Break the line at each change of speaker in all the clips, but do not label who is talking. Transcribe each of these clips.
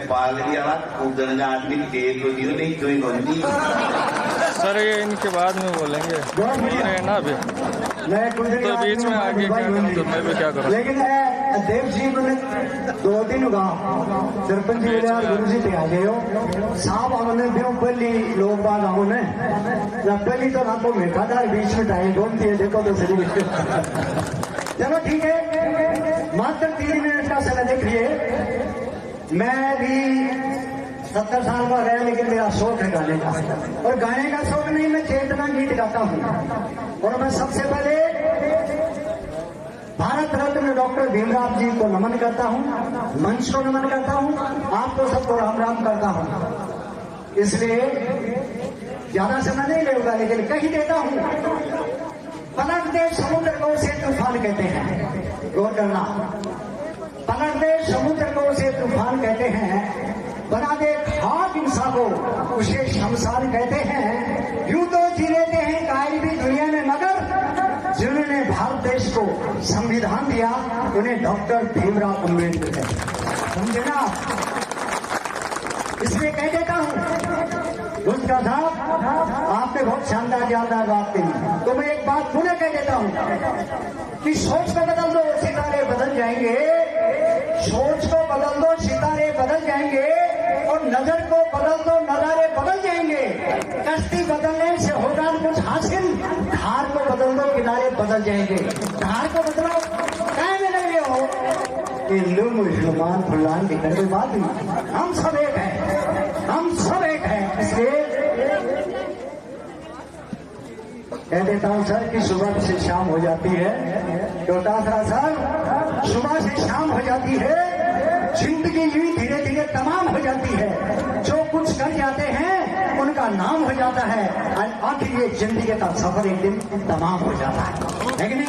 बालगी वाला कूदन का आदमी देख लो दियो नहीं कोई बंदी।
सर ये इनके बाद में बोलेंगे ना अभी तो बीच में आगे क्या करूँ तो मैं भी क्या करूँ।
लेकिन देव जी मैंने 2 दिन हुआ सरपंच जी गुरु जी पे आ गए हो साहब हमने पहली लोग बाग हमने पहली तो रात को मेठादार बीच में टाइम कौन थी देखो तो सही। चलो ठीक है मात्र 3 मिनट का समय देखिए। मैं भी 70 साल का रहा लेकिन मेरा शौक है गाने का और गाने का शौक नहीं मैं चेतना गीत गाता हूँ। और मैं सबसे पहले भारत रत्न डॉक्टर भीमराव जी को नमन करता हूँ, मंच को नमन करता हूँ, आपको सबको राम राम करता हूँ। इसलिए ज्यादा समय नहीं लेगा लेकिन कही देता हूँ। पलट दे समुद्र को उसे तूफान कहते हैं, गौर करना। पलट दे समुद्र को उसे तूफान कहते हैं, बना दे खाक इंसान को उसे शमशान कहते हैं। यूं तो जी लेते हैं कायल भी दुनिया में मगर जिन्होंने भारत देश को संविधान दिया उन्हें डॉक्टर भीमराव अम्बेडकर कहते हैं। समझे ना? इसलिए कह देता हूं उसका साहब आपने बहुत शानदार यादगार बात कही तो मैं एक बात पुनः कह देता हूं कि सोच को बदल दो सितारे बदल जाएंगे, सोच को बदल दो सितारे बदल जाएंगे और नजर को बदल दो नजारे बदल जाएंगे। कश्ती बदलने से होगा कुछ हासिल, धार को बदल दो किनारे बदल जाएंगे। धार को बदलो क्या में लगे हो हिंदू मुसलमान फुलान की कोई बात नहीं, हम सब एक हैं, हम सब एक हैं। इसलिए कह देता हूं सर कि सुबह से शाम हो जाती है तो दासरा सर सुबह से शाम हो जाती है, जिंदगी यूं धीरे धीरे तमाम हो जाती है। जो कुछ कर जाते हैं उनका नाम हो जाता है और आखिर ये जिंदगी का सफर एक दिन तमाम हो जाता है कि नहीं?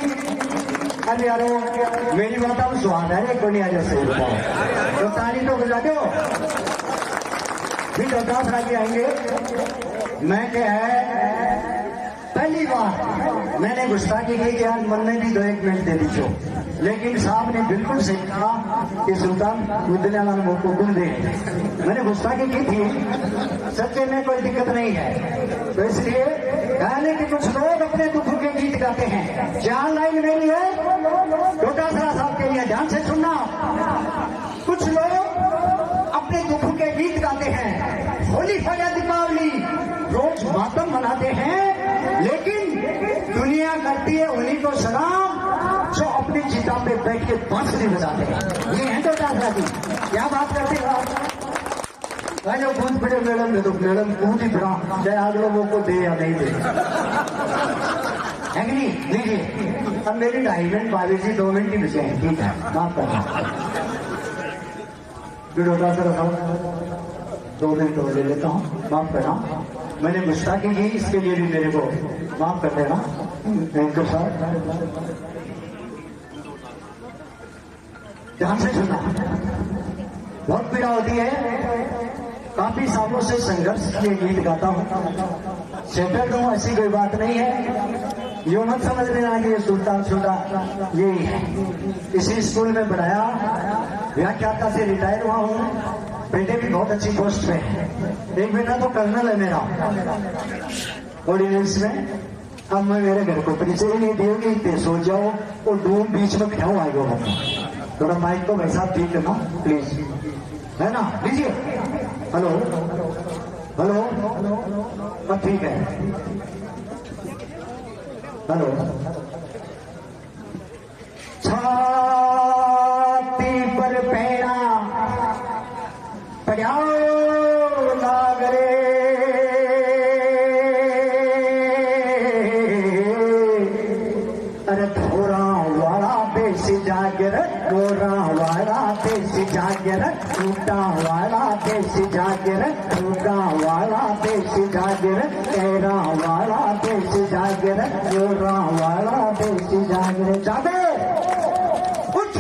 अरे यारो मेरी बात अब स्वाद है को नहीं आ जैसे तो ताली तो बजा दो फिर दासरा के आएंगे। मैं क्या है पहली बार मैंने गुस्ताखी की कि आज मन ने भी 2-1 मिनट दे दीजिए, लेकिन साहब ने बिल्कुल सही कहा कि सुल्तान मुद्दे को गुण दे। मैंने गुस्ताखी की थी, सच्चे में कोई दिक्कत नहीं है। तो इसलिए गाने के कुछ लोग अपने दुख के गीत गाते हैं, 4 लाइन नहीं है डोटासरा साहब के लिए ध्यान से सुनना। कुछ लोग अपने दुख के गीत गाते हैं, होली फया दीपावली रोज मातम मनाते हैं, लेकिन दुनिया करती है उन्हीं को सलाम जो अपनी चिता पे बैठ के बांसुरी बजाते हैं। ये है तो जी क्या बात करते हो आप? जो कूद पड़े मैडम ने तो मैडम कूद ही पड़ा, चाहे आप लोगों को दे या नहीं दे, है कि नहीं? लीजिए अब मेरी 2.5 मिनट बाबी जी 2 मिनट ही बचे हैं, ठीक है माफ करना। डोटा सर 2 मिनट तो ले लेता हूँ, माफ करना। मैंने गुस्ताखी की इसके लिए भी मेरे को माफ कर देना। Thank you sir. ध्यान से सुनना, बहुत पीड़ा होती है। काफी सालों से संघर्ष के गीत गाता हूँ, सेटल्ड हूँ, ऐसी कोई बात नहीं है। यूं मत समझ लेना कि ये सुल्तान छोटा यही है। इसी स्कूल में पढ़ाया, व्याख्याता से रिटायर हुआ हूँ। बेटे भी बहुत अच्छी पोस्ट पे है, एक बेटा तो कर्नल है मेरा ऑर्डिनेंस में। अब मैं मेरे घर को परिचय नहीं दियोगी तो सो जाओ और डूब बीच में क्यों आएगा? थोड़ा माइक को वैसा ठीक है ना प्लीज, है ना? लीजिए। हेलो हेलो, अब ठीक है। हेलो, छाती पर पैरा पड़ाओ नागरे, अरे थोड़ा वाला देश जागर, गोरा वाला देश जागर, टूटा वाला देश जागर, टूटा वाला देश जागर, तेरा वाला देश जागर, गोरा वाला देश जागर। जागे उठ,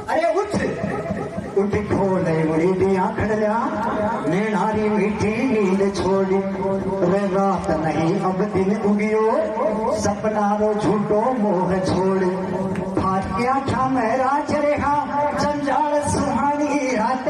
अरे उठ उठ खोले उड़ी दिया खड़िया, नैनारी मीठी नींद छोड़ी, रे रात नहीं अब दिन उगियो, सपना रो झूठो मोह छोड़ी, फाट क्या था मेरा चरेहा, जंजाल सुहानी रात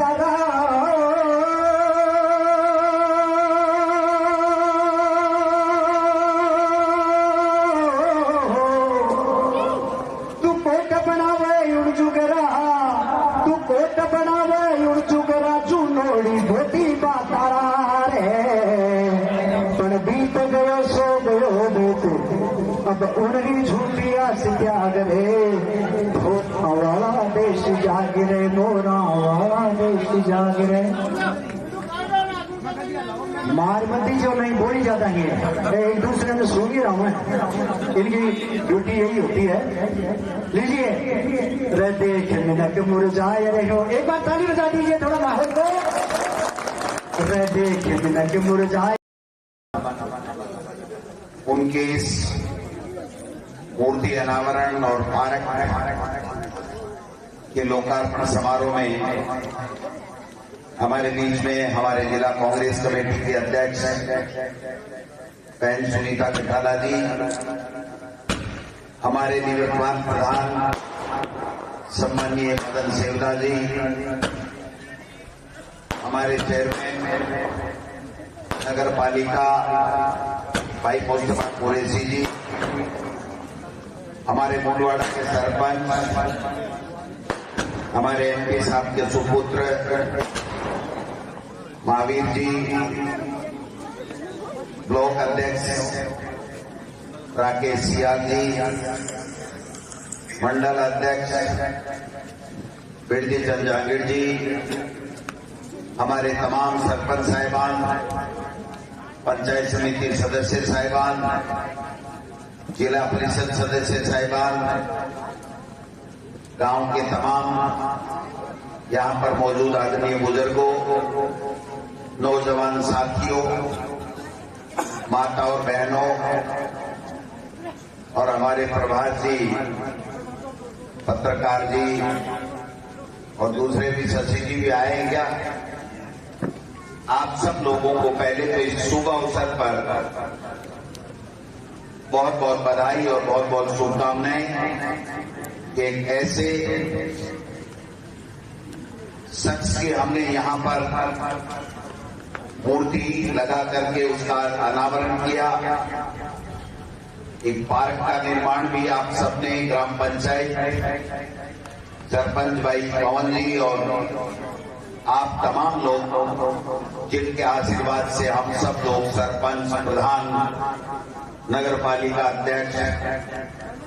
झूठे अब उनकी झूठी आस त्याग रे धोखा वाला देश जाग रे मोरा वाला देश जाग रे मारमती जो नहीं बोली जाता है एक दूसरे में सुन ही रहा हूं इनकी ड्यूटी यही होती है। लीजिए रे देख मिनक मुरझाए रहे हो एक बार ताली बजा दीजिए थोड़ा माहौल को रे देख मिनक मुरझाए।
उनके इस मूर्ति अनावरण और पार्क के लोकार्पण समारोह में हमारे बीच में हमारे जिला कांग्रेस कमेटी के अध्यक्ष बहन सुनीता कठाला जी, हमारे निवर्तमान प्रधान सम्माननीय मदन सेवदा जी, हमारे चेयरमैन नगर पालिका भाई मुस्तफा कुरैशी जी, हमारे मुंडवाड़ा के सरपंच, हमारे एमपी साहब के सुपुत्र महावीर जी, ब्लॉक अध्यक्ष राकेश सियाल जी, मंडल अध्यक्ष बिरजी चंद जहांगीर जी, हमारे तमाम सरपंच साहिबान, पंचायत समिति सदस्य साहिबान, जिला परिषद सदस्य साहिबान, गांव के तमाम यहाँ पर मौजूद आदरणीय बुजुर्गों, नौजवान साथियों, माता और बहनों और हमारे प्रभात जी, पत्रकार जी और दूसरे भी शशि जी भी आए हैं क्या? आप सब लोगों को पहले तो इस शुभ अवसर पर बहुत बहुत बधाई और बहुत बहुत शुभकामनाएं। एक ऐसे शख्स की हमने यहाँ पर मूर्ति लगा करके उसका अनावरण किया। एक पार्क का निर्माण भी आप सबने ग्राम पंचायत सरपंच भाई पवन जी और आप तमाम लोग जिनके आशीर्वाद से हम सब लोग सरपंच, प्रधान, नगर पालिका अध्यक्ष,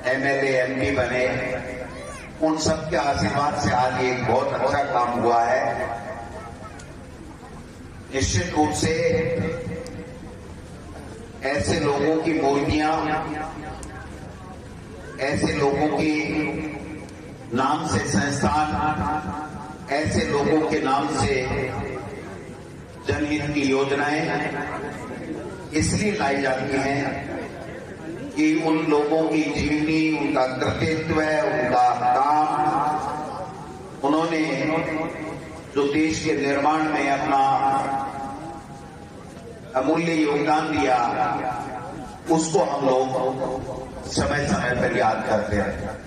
एमएलए, एमपी बने, उन सबके आशीर्वाद से आज एक बहुत अच्छा काम हुआ है। निश्चित रूप से ऐसे लोगों की मूर्तियां, ऐसे लोगों की नाम से संस्थान, ऐसे लोगों के नाम से जनहित की योजनाएं इसलिए लाई जाती हैं कि उन लोगों की जीवनी, उनका कृतित्व, उनका काम, उन्होंने जो देश के निर्माण में अपना अमूल्य योगदान दिया, उसको हम लोग समय समय पर याद करते हैं।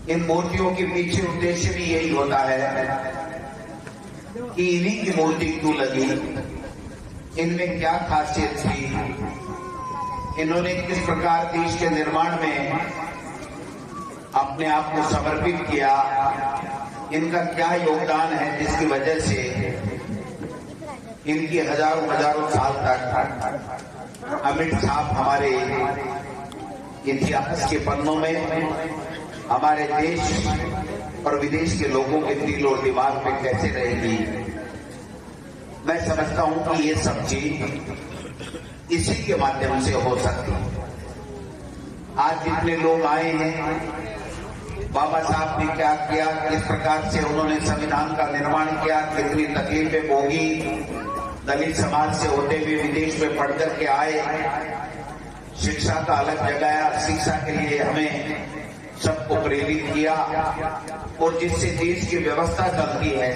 इन मूर्तियों के पीछे उद्देश्य भी यही होता है कि इन्हीं की मूर्ति क्यों लगी, इनमें क्या खासियत थी, इन्होंने किस प्रकार देश के निर्माण में अपने आप को समर्पित किया, इनका क्या योगदान है जिसकी वजह से इनकी हजारों हजारों साल तक अमिट छाप हमारे इतिहास के पन्नों में, हमारे देश और विदेश के लोगों के दिल और दिमाग में कैसे रहेगी। मैं समझता हूं कि ये सब चीज इसी के माध्यम से हो सकती है। आज जितने लोग आए हैं, बाबा साहब ने क्या किया, किस प्रकार से उन्होंने संविधान का निर्माण किया, कितनी तकलीफें भोगी, दलित समाज से होते हुए विदेश में पढ़ करके आए, शिक्षा का अलग जगाया, शिक्षा के लिए हमें सबको प्रेरित किया और जिससे देश की व्यवस्था चलती है,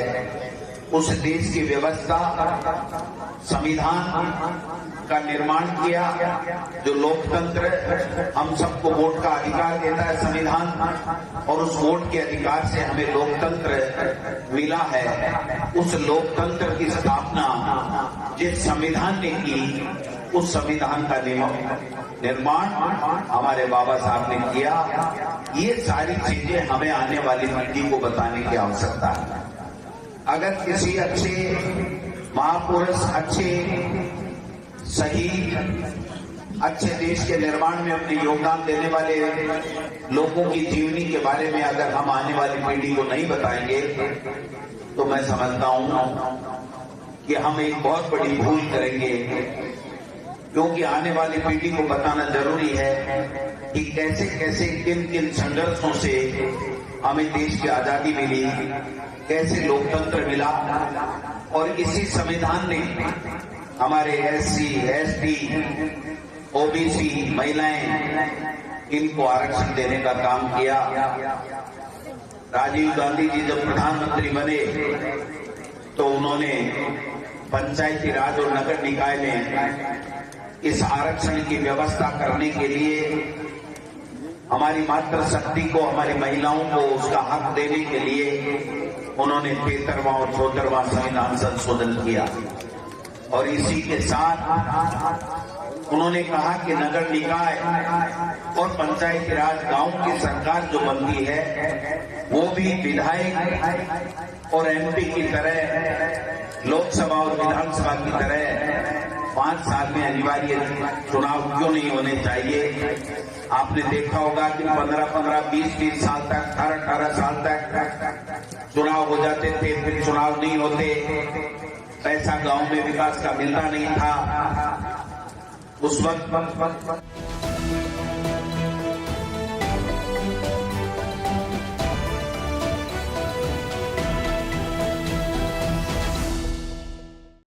उस देश की व्यवस्था संविधान का निर्माण किया। जो लोकतंत्र हम सबको वोट का अधिकार देता है संविधान, और उस वोट के अधिकार से हमें लोकतंत्र मिला है। उस लोकतंत्र की स्थापना जिस संविधान ने की, उस संविधान का निर्माण हमारे बाबा साहब ने किया। ये सारी चीजें हमें आने वाली पीढ़ी को बताने की आवश्यकता है। अगर किसी अच्छे महापुरुष, अच्छे शहीद, अच्छे देश के निर्माण में अपने योगदान देने वाले लोगों की जीवनी के बारे में अगर हम आने वाली पीढ़ी को नहीं बताएंगे तो मैं समझता हूं कि हम एक बहुत बड़ी भूल करेंगे, क्योंकि आने वाली पीढ़ी को बताना जरूरी है कि कैसे कैसे किन किन संघर्षों से हमें देश की आजादी मिली, कैसे लोकतंत्र मिला, और इसी संविधान ने हमारे एससी, एसटी, ओबीसी, महिलाएं, इनको आरक्षण देने का काम किया। राजीव गांधी जी जब प्रधानमंत्री बने तो उन्होंने पंचायती राज और नगर निकाय में इस आरक्षण की व्यवस्था करने के लिए हमारी मातृशक्ति को, हमारी महिलाओं को उसका हक देने के लिए उन्होंने 73वां और 74वां संविधान संशोधन किया। और इसी के साथ उन्होंने कहा कि नगर निकाय और पंचायती राज गांव की सरकार जो बनती है वो भी विधायक और एमपी की तरह, लोकसभा और विधानसभा की तरह 5 साल में अनिवार्य चुनाव क्यों नहीं होने चाहिए। आपने देखा होगा कि 15-15, 20-20 साल तक, 18-18 साल तक चुनाव हो जाते थे, फिर चुनाव नहीं होते, पैसा गांव में विकास का मिलता नहीं था। उस वक्त